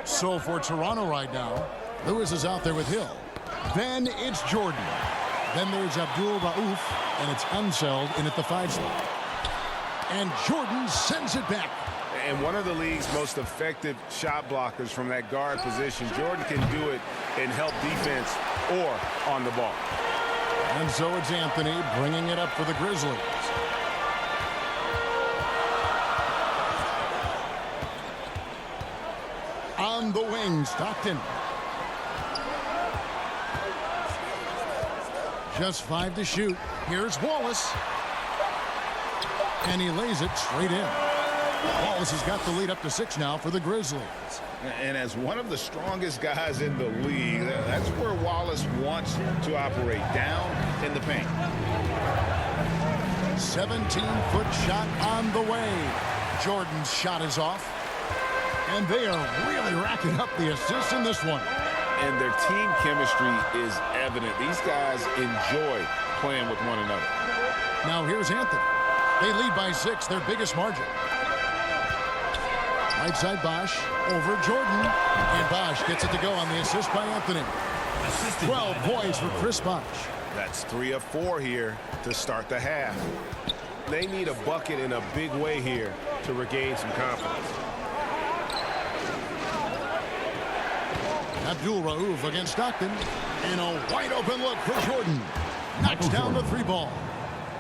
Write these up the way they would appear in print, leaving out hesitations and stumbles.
So for Toronto right now, Lewis is out there with Hill. Then it's Jordan. Then there's Abdul Rauf, and it's Unseld in at the 5 slot. And Jordan sends it back. And one of the league's most effective shot blockers from that guard position. Jordan can do it and help defense or on the ball. And so it's Anthony bringing it up for the Grizzlies. On the wing, Stockton. Just 5 to shoot. Here's Wallace. And he lays it straight in. Wallace has got the lead up to 6 now for the Grizzlies. And as one of the strongest guys in the league, that's where Wallace wants to operate, down in the paint. 17-foot shot on the way. Jordan's shot is off. And they are really racking up the assists in this one. And their team chemistry is evident. These guys enjoy playing with one another. Now here's Anthony. They lead by 6, their biggest margin. Right side Bosh over Jordan. And Bosh gets it to go on the assist by Anthony. 12 points for Chris Bosh. That's 3 of 4 here to start the half. They need a bucket in a big way here to regain some confidence. Abdul Rauf against Stockton. And a wide open look for Jordan. Knocks down the 3 ball.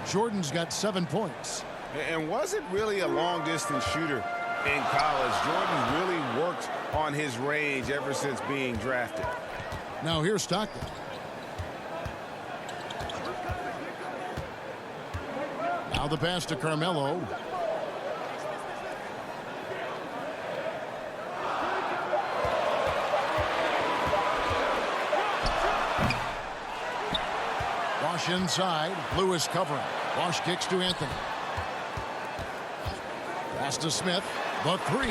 Jordan's got 7 points. And wasn't really a long distance shooter in college. Jordan really worked on his range ever since being drafted. Now here's Stockton. Now the pass to Carmelo. Bosh inside. Lewis covering. Bosh kicks to Anthony. Pass to Smith. The 3.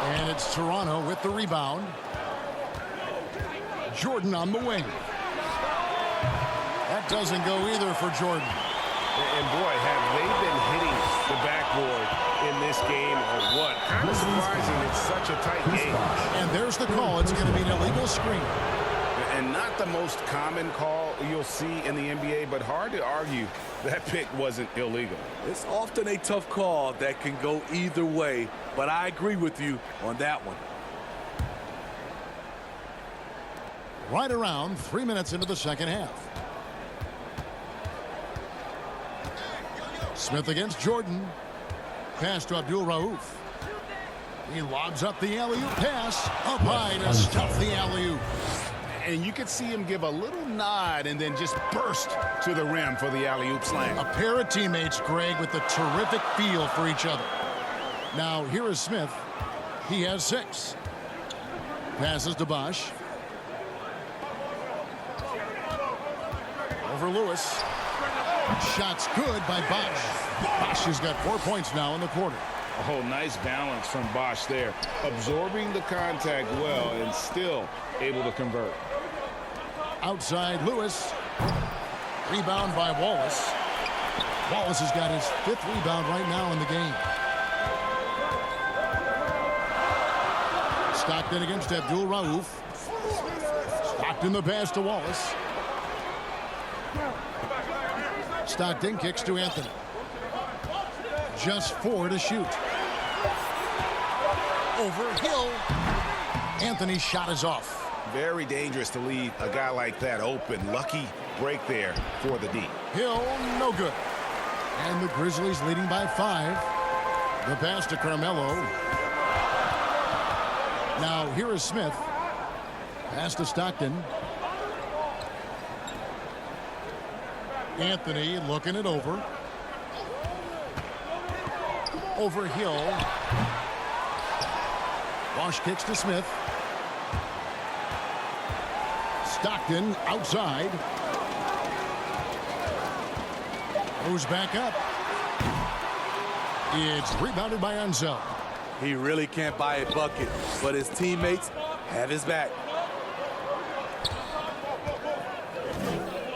And it's Toronto with the rebound. Jordan on the wing. That doesn't go either for Jordan. And boy, have they been hitting the backboard in this game or what? Kind of surprising it's such a tight game. And there's the call. It's going to be an illegal screen. And not the most common call you'll see in the NBA, but hard to argue that pick wasn't illegal. It's often a tough call that can go either way, but I agree with you on that one. Right around 3 minutes into the second half. Smith against Jordan. Pass to Abdul Rauf. He lobs up the alley-oop pass. Up high to stuff the alley-oop. And you could see him give a little nod and then just burst to the rim for the alley-oop slam. A pair of teammates, Greg, with a terrific feel for each other. Now, here is Smith. He has 6. Passes to Bosh. Over Lewis. Shot's good by Bosh. Bosh has got 4 points now in the quarter. Oh, nice balance from Bosh there. Absorbing the contact well and still able to convert. Outside Lewis. Rebound by Wallace. Wallace has got his 5th rebound right now in the game. Stockton against Abdul Rauf. Stockton the pass to Wallace. Stockton kicks to Anthony. Just 4 to shoot. Over Hill. Anthony's shot is off. Very dangerous to leave a guy like that open. Lucky break there for the D. Hill, no good. And the Grizzlies leading by 5. The pass to Carmelo. Now here is Smith. Pass to Stockton. Anthony looking it over. Over Hill. Bosh kicks to Smith. Stockton outside. Goes back up. It's rebounded by Unseld. He really can't buy a bucket, but his teammates have his back.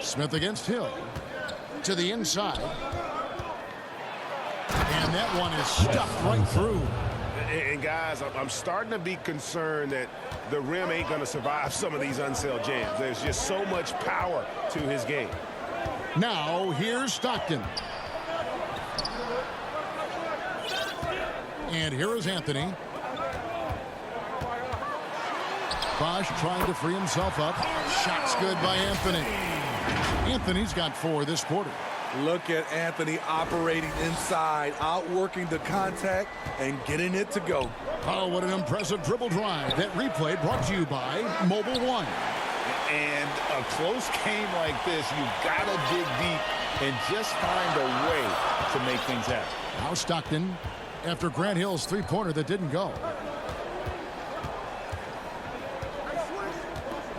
Smith against Hill. To the inside. And that one is stuffed right through. And guys, I'm starting to be concerned that the rim ain't going to survive some of these unselled jams. There's just so much power to his game. Now, here's Stockton. And here is Anthony. Bosch trying to free himself up. Shot's good by Anthony. Anthony's got 4 this quarter. Look at Anthony operating inside, outworking the contact, and getting it to go. Oh, what an impressive dribble drive. That replay brought to you by Mobile One. And a close game like this, you've got to dig deep and just find a way to make things happen. Now Stockton after Grant Hill's three-pointer that didn't go.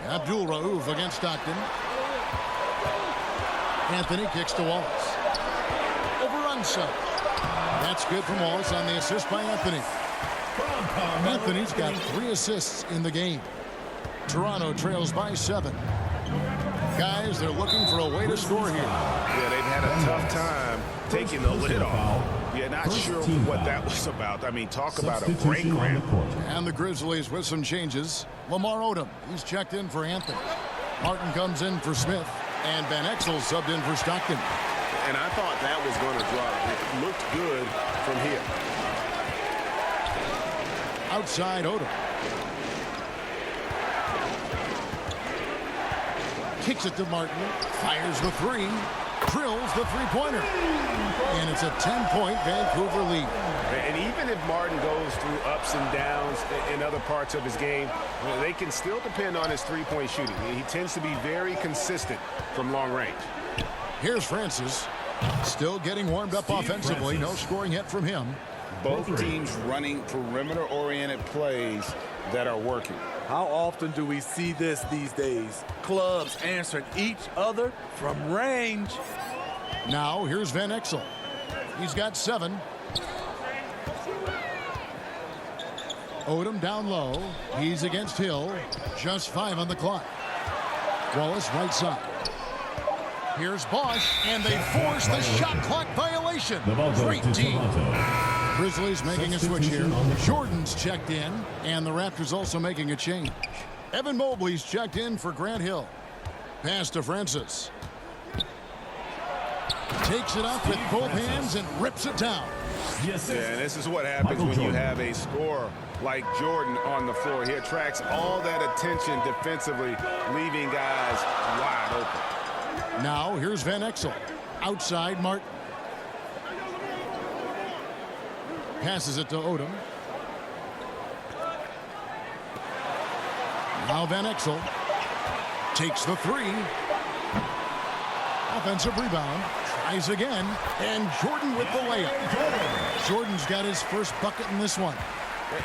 Abdul Rauf against Stockton. Anthony kicks to Wallace. Over Unseld. That's good from Wallace on the assist by Anthony. Anthony's got 3 assists in the game. Toronto trails by 7. Guys, they're looking for a way to score here. Yeah, they've had a tough time taking the lid off. Yeah, not sure what that was about. I mean, talk about a break ramp. And the Grizzlies with some changes. Lamar Odom, he's checked in for Anthony. Martin comes in for Smith. And Van Exel subbed in for Stockton. And I thought that was going to drop. It looked good from here. Outside Odom. Kicks it to Martin. Fires the 3. Drills the three-pointer. And it's a 10-point Vancouver lead. And even if Martin goes through ups and downs in other parts of his game, they can still depend on his three-point shooting. He tends to be very consistent from long range. Here's Francis. Still getting warmed up offensively. No scoring yet from him. Both teams running perimeter-oriented plays that are working. How often do we see this these days? Clubs answering each other from range. Now here's Van Exel. He's got 7. Odom down low. He's against Hill. Just 5 on the clock. Wallace right side. Here's Bosch, and they force the shot clock violation. Great team. Grizzlies making a switch here. Jordan's checked in, and the Raptors also making a change. Evan Mobley's checked in for Grant Hill. Pass to Francis. Takes it up with both hands and rips it down. Yes, yeah, and this is what happens when you have a scorer like Jordan on the floor. He attracts all that attention defensively, leaving guys wide open. Now here's Van Exel. Outside Martin. Passes it to Odom. Now Van Exel takes the 3. Offensive rebound. Tries again. And Jordan with the layup. Jordan's got his first bucket in this one.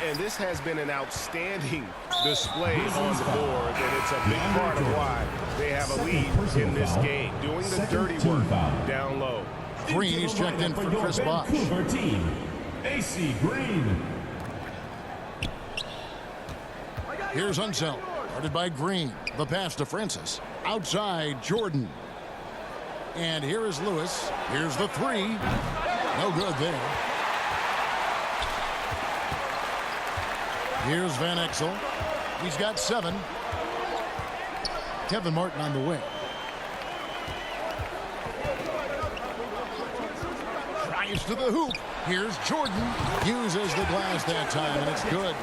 And this has been an outstanding display on the board, and it's a big part of why they have a lead in this game. Doing the dirty work down low. Green is checked in for Chris Bosh. AC Green. Here's Unseld. Guarded by Green. The pass to Francis. Outside Jordan. And here is Lewis. Here's the 3. No good there. Here's Van Exel. He's got 7. Kevin Martin on the wing. Tries to the hoop. Here's Jordan. Uses the glass that time, and it's good.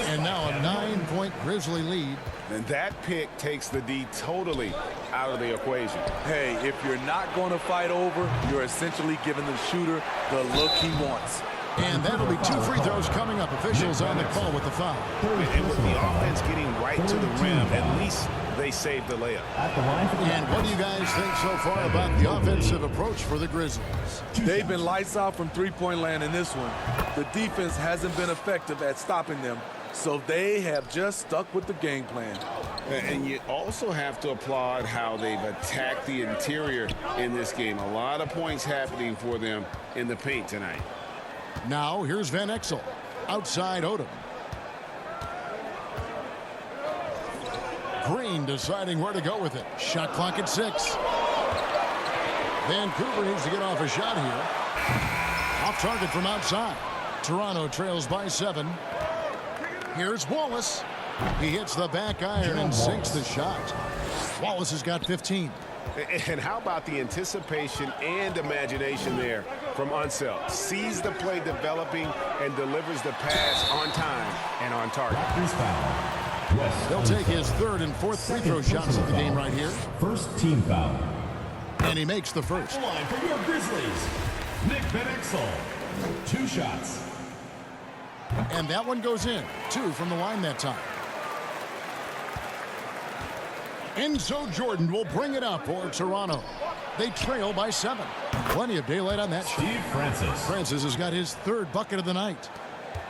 And now a 9-point Grizzly lead. And that pick takes the D totally out of the equation. Hey, if you're not going to fight over, you're essentially giving the shooter the look he wants. And that'll be 2 free throws coming up. Officials on the call with the foul. And with the offense getting right to the rim, at least they saved the layup. And what do you guys think so far about the offensive approach for the Grizzlies? They've been lights out from three-point land in this one. The defense hasn't been effective at stopping them, so they have just stuck with the game plan. And you also have to applaud how they've attacked the interior in this game. A lot of points happening for them in the paint tonight. Now here's Van Exel. Outside Odom. Green deciding where to go with it. Shot clock at 6. Vancouver needs to get off a shot here. Off target from outside. Toronto trails by 7. Here's Wallace. He hits the back iron and sinks the shot. Wallace has got 15. And how about the anticipation and imagination there from Unseld? Sees the play developing and delivers the pass on time and on target. Raptors foul. Wes He'll take his third and fourth free throw shots of the game right here. First team foul. And he makes the first. Line for your Grizzlies. Nick Van Exel. 2 shots. And that one goes in. 2 from the line that time. Enzo Jordan will bring it up for Toronto. They trail by 7. Plenty of daylight on that shot. Steve Francis. Francis has got his third bucket of the night.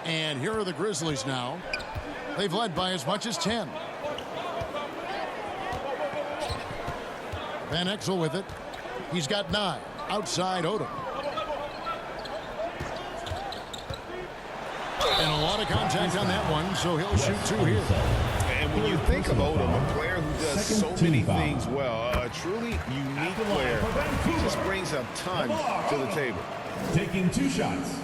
And here are the Grizzlies now. They've led by as much as 10. Van Exel with it. He's got 9. Outside Odom. And a lot of contact on that one, so he'll shoot 2 here. And when you think of Odom, a player who does so many things well, a truly unique player, he just brings a ton to the table. Taking 2 shots.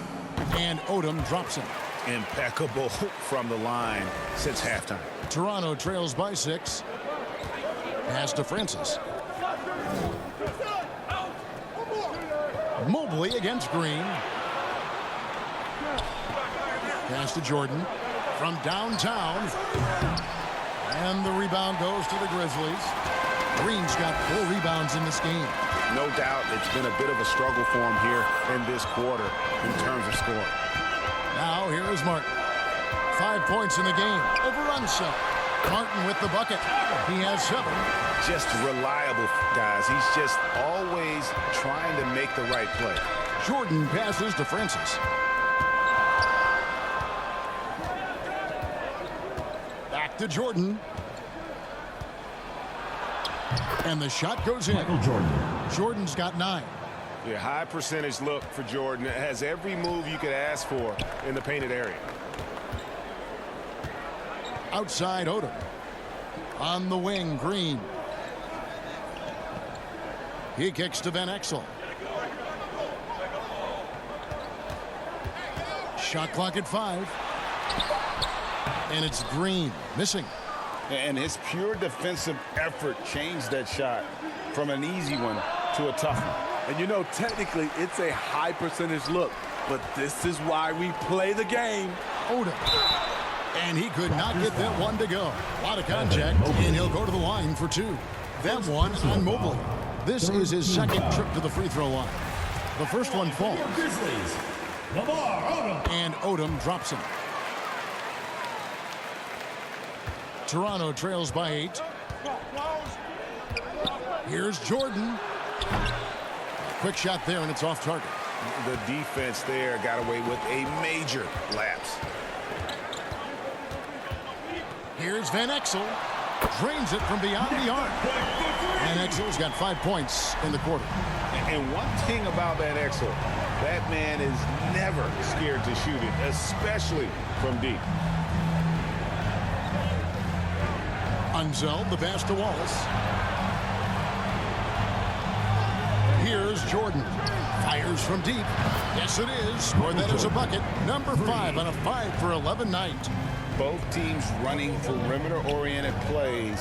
And Odom drops him. Impeccable from the line since halftime. Toronto trails by 6. Pass to Francis. Mobley against Green. Pass to Jordan from downtown. And the rebound goes to the Grizzlies. Green's got 4 rebounds in this game. No doubt it's been a bit of a struggle for him here in this quarter in terms of scoring. Now here is Martin. 5 points in the game over Unseld. Martin with the bucket. He has 7. Just reliable, guys. He's just always trying to make the right play. Jordan passes to Francis. Back to Jordan. And the shot goes in. Michael Jordan. Jordan's got 9. Yeah, high percentage look for Jordan. It has every move you could ask for in the painted area. Outside Odom. On the wing, Green. He kicks to Van Exel. Shot clock at 5. And it's Green missing. And his pure defensive effort changed that shot from an easy one to a tough one. And you know, technically, it's a high percentage look, but this is why we play the game. Odom. And he could not get that one to go. A lot of contact, and he'll go to the line for 2. That one on Mobley. This is his second trip to the free throw line. The first one falls. Grizzlies. Lamar Odom. And Odom drops him. Toronto trails by 8. Here's Jordan. Quick shot there, and it's off target. The defense there got away with a major lapse. Here's Van Exel. Drains it from beyond the arc. Van Exel's got 5 points in the quarter. And one thing about Van Exel, that man is never scared to shoot it, especially from deep. Unseld, the pass to Wallace. Here's Jordan. Fires from deep. Yes, it is. Scored that as a bucket. Number 5 on a 5 for 11 night. Both teams running perimeter-oriented plays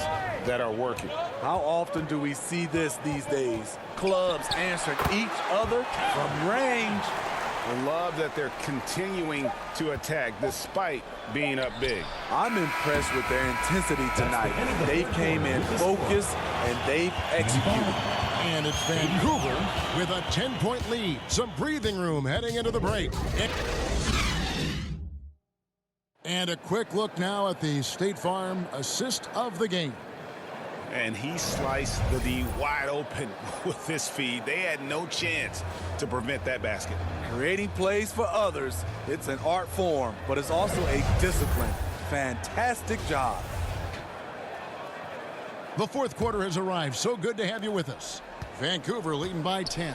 that are working. How often do we see this these days? Clubs answering each other from range. I love that they're continuing to attack despite being up big. I'm impressed with their intensity tonight. They came in focused and they've executed. And it's Vancouver with a 10-point lead. Some breathing room heading into the break. And a quick look now at the State Farm assist of the game. And he sliced the D wide open with this feed. They had no chance to prevent that basket. Creating plays for others, it's an art form, but it's also a discipline. Fantastic job. The fourth quarter has arrived. So good to have you with us. Vancouver leading by 10.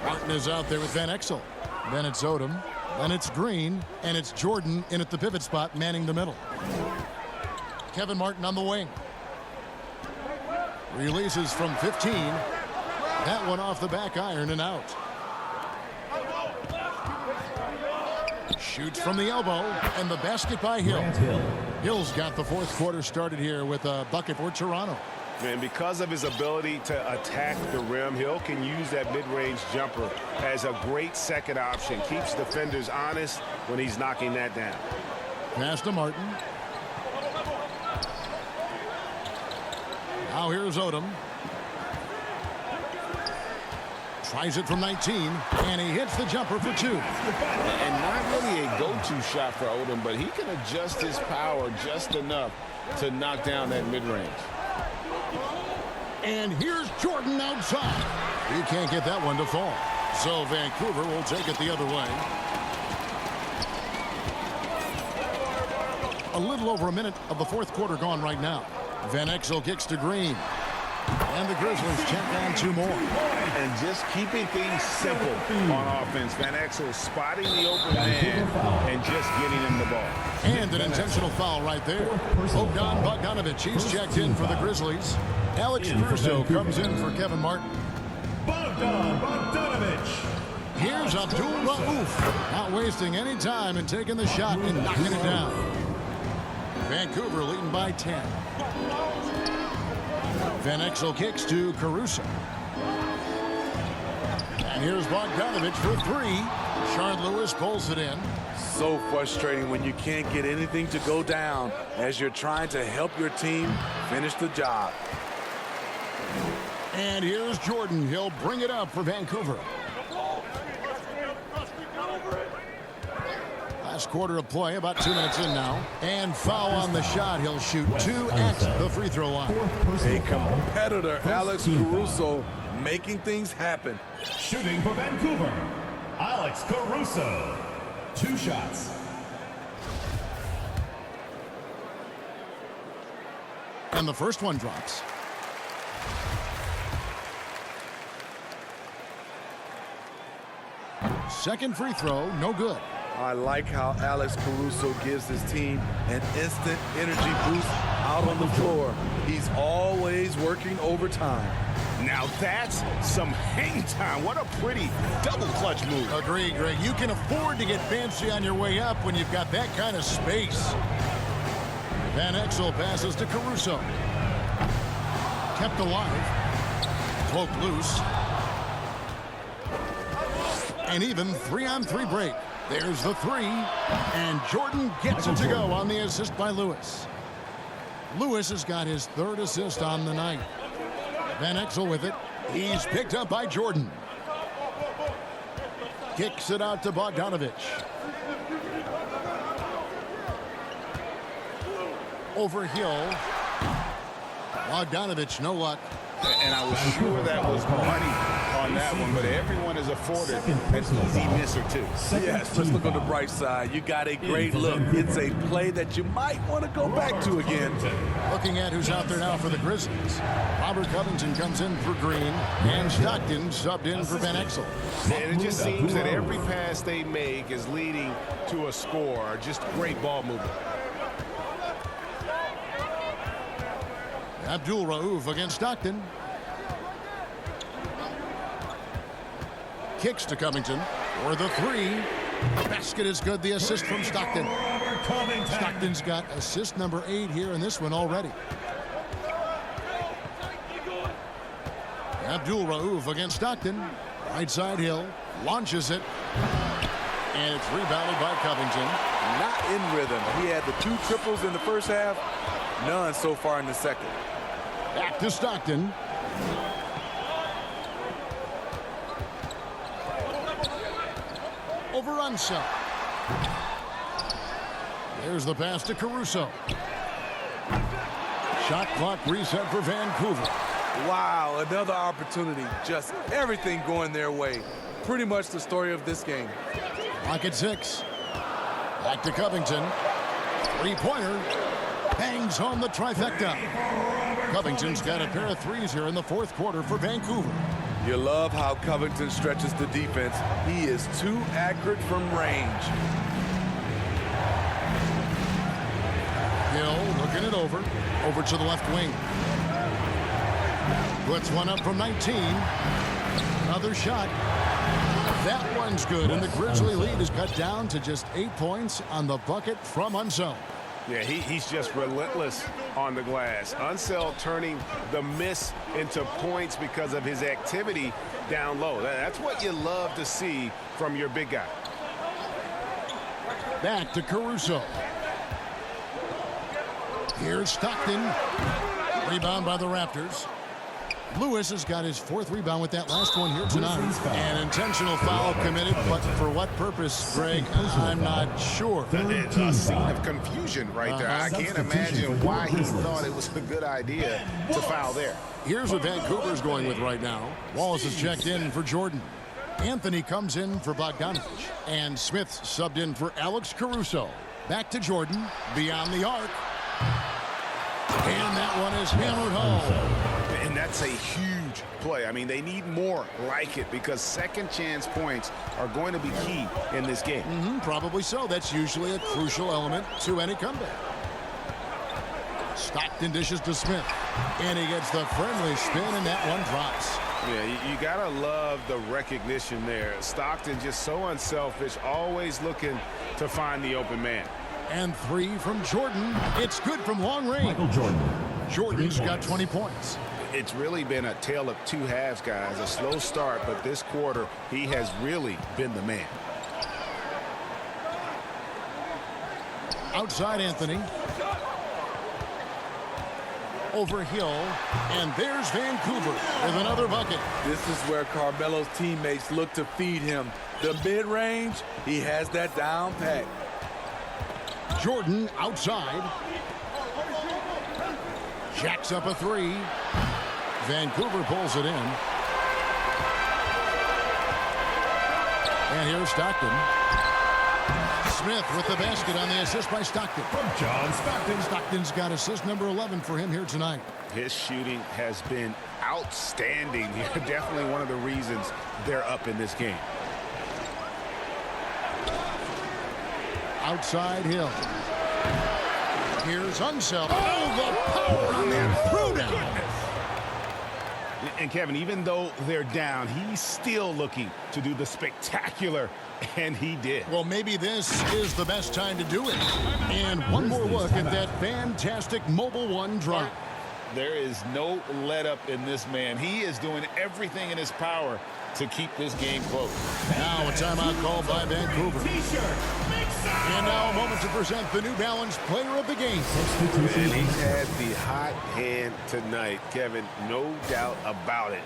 Martin is out there with Van Exel. Then it's Odom. Then it's Green. And it's Jordan in at the pivot spot, manning the middle. Kevin Martin on the wing. Releases from 15. That one off the back iron and out. Shoots from the elbow, and the basket by Hill. Hill's got the fourth quarter started here with a bucket for Toronto. And because of his ability to attack the rim, Hill can use that mid-range jumper as a great second option. Keeps defenders honest when he's knocking that down. Pass to Martin. Now here's Odom. Tries it from 19, and he hits the jumper for 2. And not really a go-to shot for Odom, but he can adjust his power just enough to knock down that mid-range. And here's Jordan outside. He can't get that one to fall. So Vancouver will take it the other way. A little over a minute of the fourth quarter gone right now. Van Exel kicks to Green. And the Grizzlies check on 2 more. And just keeping things simple on offense. Van Exel spotting the open man and just getting him the ball. And an intentional foul right there. Bogdan Bogdanovic, he's checked in for the Grizzlies. Alex Caruso comes in for Kevin Martin. Bogdan Bogdanovic. Here's Abdul Rauf, not wasting any time and taking the shot and knocking it down. Vancouver leading by 10. Van Exel kicks to Caruso. And here's Bogdanovic for 3. Shard Lewis pulls it in. So frustrating when you can't get anything to go down as you're trying to help your team finish the job. And here's Jordan. He'll bring it up for Vancouver. Last quarter of play, about 2 minutes in now. And foul on the shot. He'll shoot 2 at the free throw line. A competitor, Alex Caruso, making things happen. Shooting for Vancouver, Alex Caruso. 2 shots. And the first one drops. Second free throw, no good. I like how Alex Caruso gives his team an instant energy boost out on the floor. He's always working overtime. Now that's some hang time. What a pretty double clutch move. Agreed, Greg. You can afford to get fancy on your way up when you've got that kind of space. Van Exel passes to Caruso. Kept alive. Poked loose. And even 3-on-3 break. There's the 3. And Jordan gets it to go on the assist by Lewis. Lewis has got his 3rd assist on the night. Van Exel with it. He's picked up by Jordan. Kicks it out to Bogdanovic. Over Hill. Bogdanovic, no luck. And I was sure that was money on that one, but everyone is afforded an easy miss or 2. Yes, let's look on the bright side. You got a great look. It's a play that you might want to go back to again. Looking at who's out there now for the Grizzlies. Robert Covington comes in for Green, and Stockton subbed in for Van Exel. And it just seems that every pass they make is leading to a score. Just great ball movement. Abdul Rauf against Stockton. Kicks to Covington for the 3. The basket is good. The assist from Stockton. Stockton's got assist number 8 here in this one already. Abdul Rauf against Stockton. Right side Hill. Launches it. And it's rebounded by Covington. Not in rhythm. He had the 2 triples in the first half. None so far in the second. Back to Stockton. Over Unseld. There's the pass to Caruso. Shot clock reset for Vancouver. Wow, another opportunity. Just everything going their way. Pretty much the story of this game. Clock at 6. Back to Covington. 3-pointer. Bangs home the trifecta. Covington's got a pair of 3s here in the fourth quarter for Vancouver. You love how Covington stretches the defense. He is too accurate from range. Hill looking it over. Over to the left wing. Puts one up from 19. Another shot. That one's good, and the Grizzly lead is cut down to just 8 points on the bucket from Unseld. Yeah, he's just relentless on the glass. Unseld turning the miss into points because of his activity down low. That's what you love to see from your big guy. Back to Caruso. Here's Stockton. Rebound by the Raptors. Lewis has got his 4th rebound with that last one here tonight. An intentional foul committed, but for what purpose, Greg, I'm not sure. It's a scene of confusion right there. I can't imagine why he thought it was a good idea to foul there. Here's what Vancouver's going with right now. Wallace is checked in for Jordan. Anthony comes in for Bogdanovich. And Smith subbed in for Alex Caruso. Back to Jordan, beyond the arc. And that one is hammered home. And that's a huge play. I mean, they need more like it because second chance points are going to be key in this game. Probably so. That's usually a crucial element to any comeback. Stockton dishes to Smith. And he gets the friendly spin, and that one drops. Yeah, you got to love the recognition there. Stockton just so unselfish, always looking to find the open man. And 3 from Jordan. It's good from long range. Jordan's got 20 points. It's really been a tale of two halves, guys. A slow start, but this quarter, he has really been the man. Outside Anthony. Over Hill. And there's Vancouver with another bucket. This is where Carmelo's teammates look to feed him. The mid-range, he has that down pat. Jordan outside. Jacks up a 3. Vancouver pulls it in. And here's Stockton. Smith with the basket on the assist by Stockton. From John Stockton. Stockton's got assist number 11 for him here tonight. His shooting has been outstanding. Definitely one of the reasons they're up in this game. Outside Hill. Here's Unseld. Oh, the power on that throwdown. And Kevin, even though they're down, he's still looking to do the spectacular, and he did. Well, maybe this is the best time to do it. And one more look at that fantastic Mobile One drop. There is no let up in this man. He is doing everything in his power to keep this game close. Now a timeout called by Vancouver. And now a moment to present the New Balance Player of the Game. And he's had the hot hand tonight, Kevin, no doubt about it.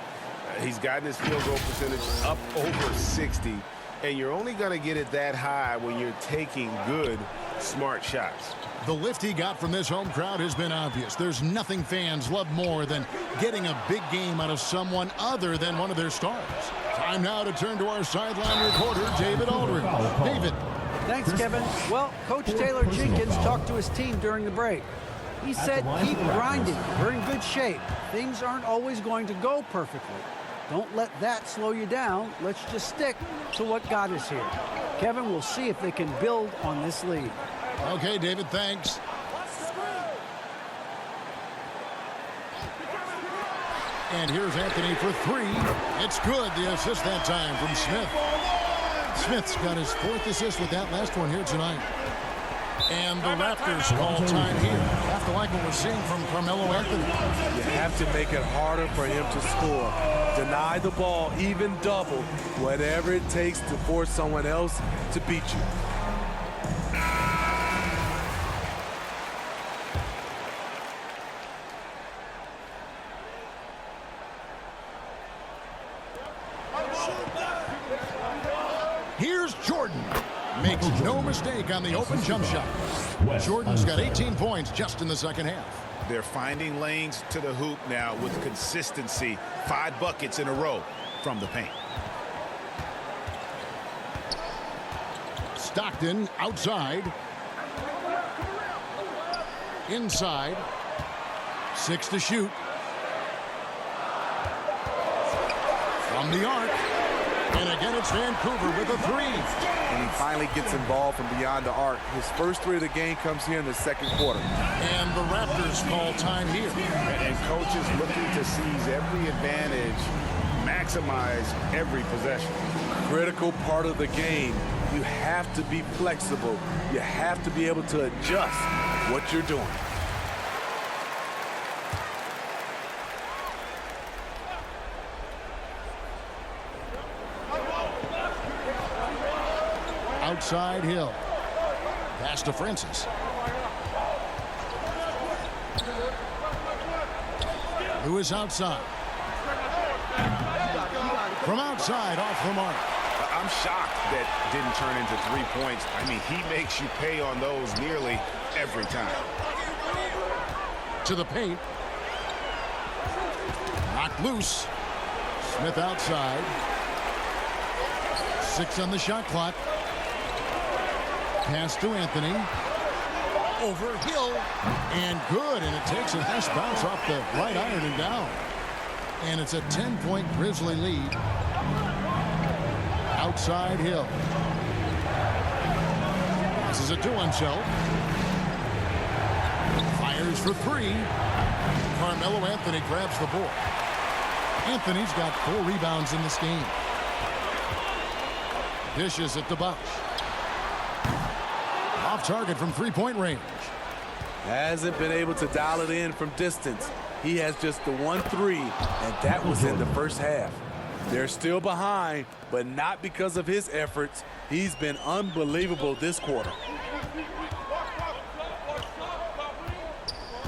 He's gotten his field goal percentage up over 60, and you're only going to get it that high when you're taking good, smart shots. The lift he got from this home crowd has been obvious. There's nothing fans love more than getting a big game out of someone other than one of their stars. Time now to turn to our sideline reporter, David Aldridge. David. Thanks, Kevin. Well, Coach Taylor Jenkins talked to his team during the break. He said, keep grinding. We're in good shape. Things aren't always going to go perfectly. Don't let that slow you down. Let's just stick to what got us here. Kevin, we'll see if they can build on this lead. Okay, David, thanks. And here's Anthony for 3. It's good. The assist that time from Smith. Smith's got his 4th assist with that last one here tonight. And the Raptors call time here. Have to like what we're seeing from Carmelo Anthony. You have to make it harder for him to score. Deny the ball, even double, whatever it takes to force someone else to beat you. Here's Jordan. Makes no mistake on the open jump shot. Jordan's got 18 points just in the second half. They're finding lanes to the hoop now with consistency. 5 buckets in a row from the paint. Stockton outside. Inside. 6 to shoot. From the arc. And again, it's Vancouver with a 3. And he finally gets involved from beyond the arc. His first 3 of the game comes here in the second quarter. And the Raptors call time here. And coaches looking to seize every advantage maximize every possession. Critical part of the game. You have to be flexible. You have to be able to adjust what you're doing. Outside Hill. Pass to Francis. Lewis outside. From outside, off the mark. I'm shocked that didn't turn into 3 points. I mean, he makes you pay on those nearly every time. To the paint. Knocked loose. Smith outside. 6 on the shot clock. Pass to Anthony. Over Hill. And good. And it takes a nice bounce off the right iron and down. And it's a 10-point Grizzly lead. Outside Hill. This is a to himself. Fires for 3. Carmelo Anthony grabs the board. Anthony's got 4 rebounds in this game. Dishes at the Bosch. Off target from 3-point range. Hasn't been able to dial it in from distance. He has just the 1-3, and that was in the first half. They're still behind, but not because of his efforts. He's been unbelievable this quarter.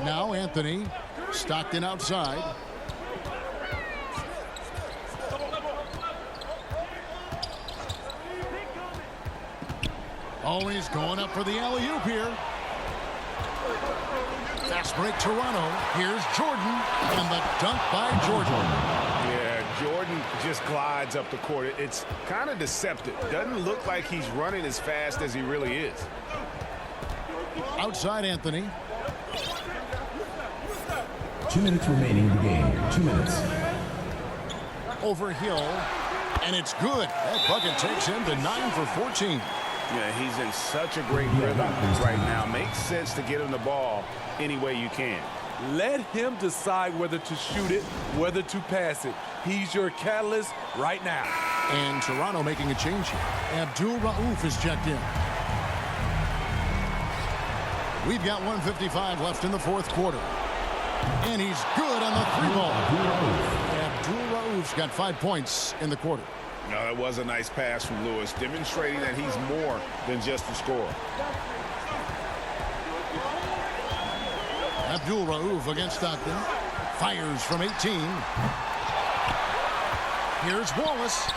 Now Anthony. Stockton outside. Oh, he's going up for the alley-oop here. Fast break Toronto. Here's Jordan, and the dunk by Jordan. Yeah, Jordan just glides up the court. It's kind of deceptive. Doesn't look like he's running as fast as he really is. Outside Anthony. 2 minutes remaining in the game. 2 minutes. Over Hill, and it's good. That bucket takes him to 9 for 14. Yeah, he's in such a great rhythm right now. Makes sense to get him the ball any way you can. Let him decide whether to shoot it, whether to pass it. He's your catalyst right now. And Toronto making a change here. Abdul Rauf is checked in. We've got 1:55 left in the fourth quarter. And he's good on the 3-ball. Abdul Rauf's got 5 points in the quarter. No, that was a nice pass from Lewis, demonstrating that he's more than just a scorer. Abdul Rauf against Stockton. Fires from 18. Here's Wallace.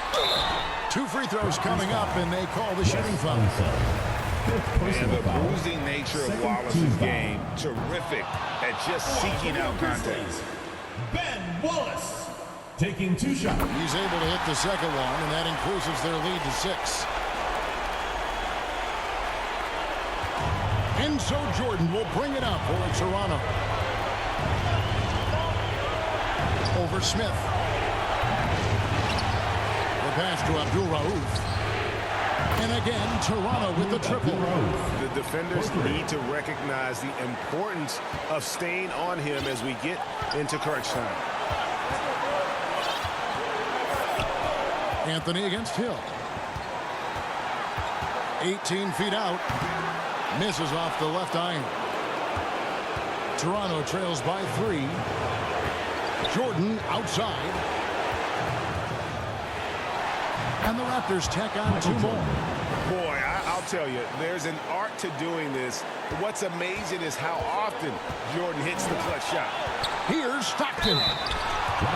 2 free throws coming up, and they call the shooting foul. And the bruising nature of Wallace's game, terrific at just seeking out contact. Ben Wallace taking 2 shots. He's able to hit the second one, and that increases their lead to 6. And so Jordan will bring it up for Toronto. Over Smith. The pass to Abdul Rauf. And again, Toronto with the triple. The defenders need to recognize the importance of staying on him as we get into crunch time. Anthony against Hill. 18 feet out. Misses off the left iron. Toronto trails by 3. Jordan outside. And the Raptors tack on 2 more. Boy, I'll tell you, there's an art to doing this. What's amazing is how often Jordan hits the clutch shot. Here's Stockton.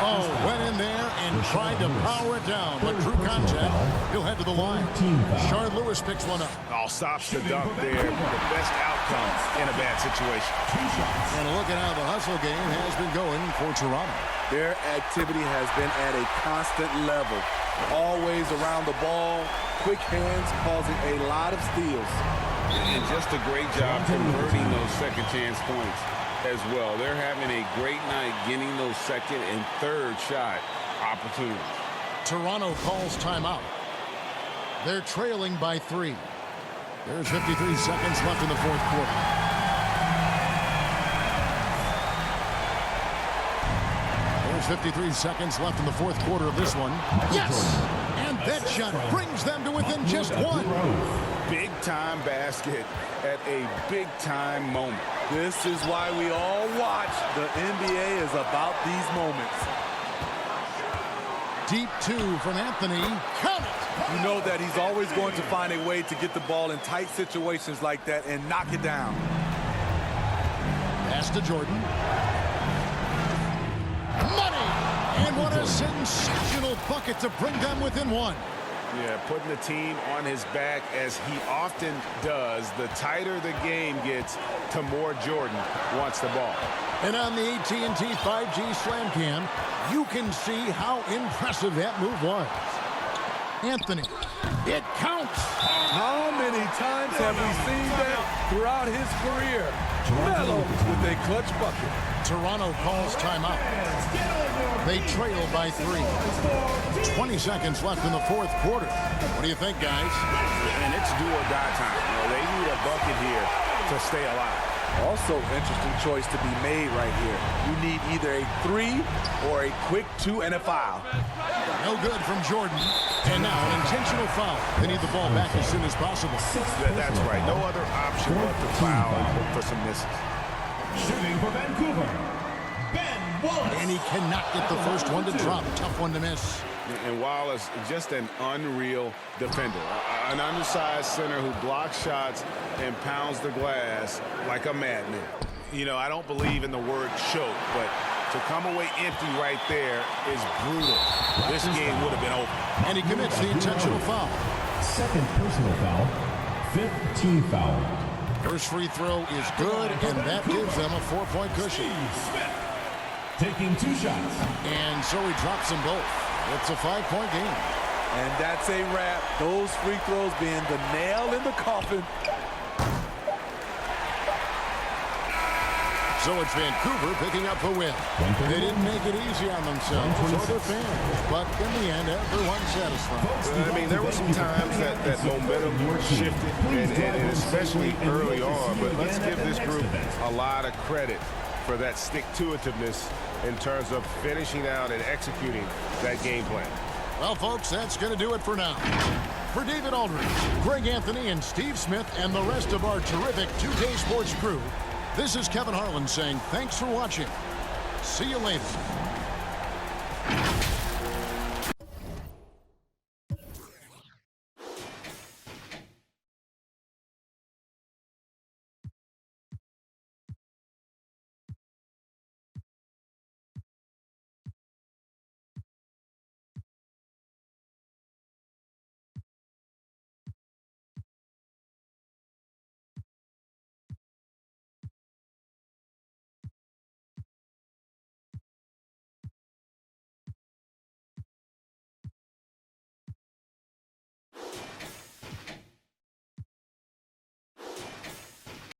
Oh, went in there and tried to power it down, but true contact. He'll head to the line. Shard Lewis picks one up. All stops the dunk there. The best outcome in a bad situation. And look at how the hustle game has been going for Toronto. Their activity has been at a constant level. Always around the ball, quick hands causing a lot of steals. And just a great job converting those second chance points as well. They're having a great night getting those second and third shot opportunities. Toronto calls timeout. They're trailing by 3. There's 53 seconds left in the fourth quarter. There's 53 seconds left in the fourth quarter of this one. Yes! And that shot brings them to within just one. Big-time basket at a big-time moment. This is why we all watch. The NBA is about these moments. Deep two from Anthony. Count it! You know that he's always going to find a way to get the ball in tight situations like that and knock it down. Pass to Jordan. Money! And what a sensational bucket to bring them within one. Yeah, putting the team on his back as he often does. The tighter the game gets, the more Jordan wants the ball. And on the AT&T 5G Slam Cam, you can see how impressive that move was. Anthony, it counts. How many times have we seen that throughout his career? Melo with a clutch bucket. Toronto calls timeout. They trail by 3. 20 seconds left in the fourth quarter. What do you think, guys? And it's do or die time. You know, they need a bucket here to stay alive. Also, interesting choice to be made right here. You need either a 3 or a quick 2 and a foul. No good from Jordan. And now an intentional foul. They need the ball back as soon as possible. That's right. No other option but to foul and look for some misses. Shooting for Vancouver, Ben Wallace. And he cannot get the first one to drop. Tough one to miss. And Wallace, just an unreal defender. An undersized center who blocks shots and pounds the glass like a madman. You know, I don't believe in the word choke, but to come away empty right there is brutal. This game would have been over. And he commits the intentional foul. Second personal foul, 5th team foul. First free throw is good, and that gives them a 4-point cushion. Smith taking 2 shots. And so he drops them both. It's a 5-point game. And that's a wrap. Those free throws being the nail in the coffin. So it's Vancouver picking up the win. They didn't make it easy on themselves or their fans, but in the end, everyone's satisfied. I mean, there were some times that momentum shifted, and especially early on, but let's give this group a lot of credit for that stick-to-itiveness in terms of finishing out and executing that game plan. Well, folks, that's going to do it for now. For David Aldridge, Greg Anthony, and Steve Smith, and the rest of our terrific 2K Sports crew, this is Kevin Harlan saying thanks for watching. See you later.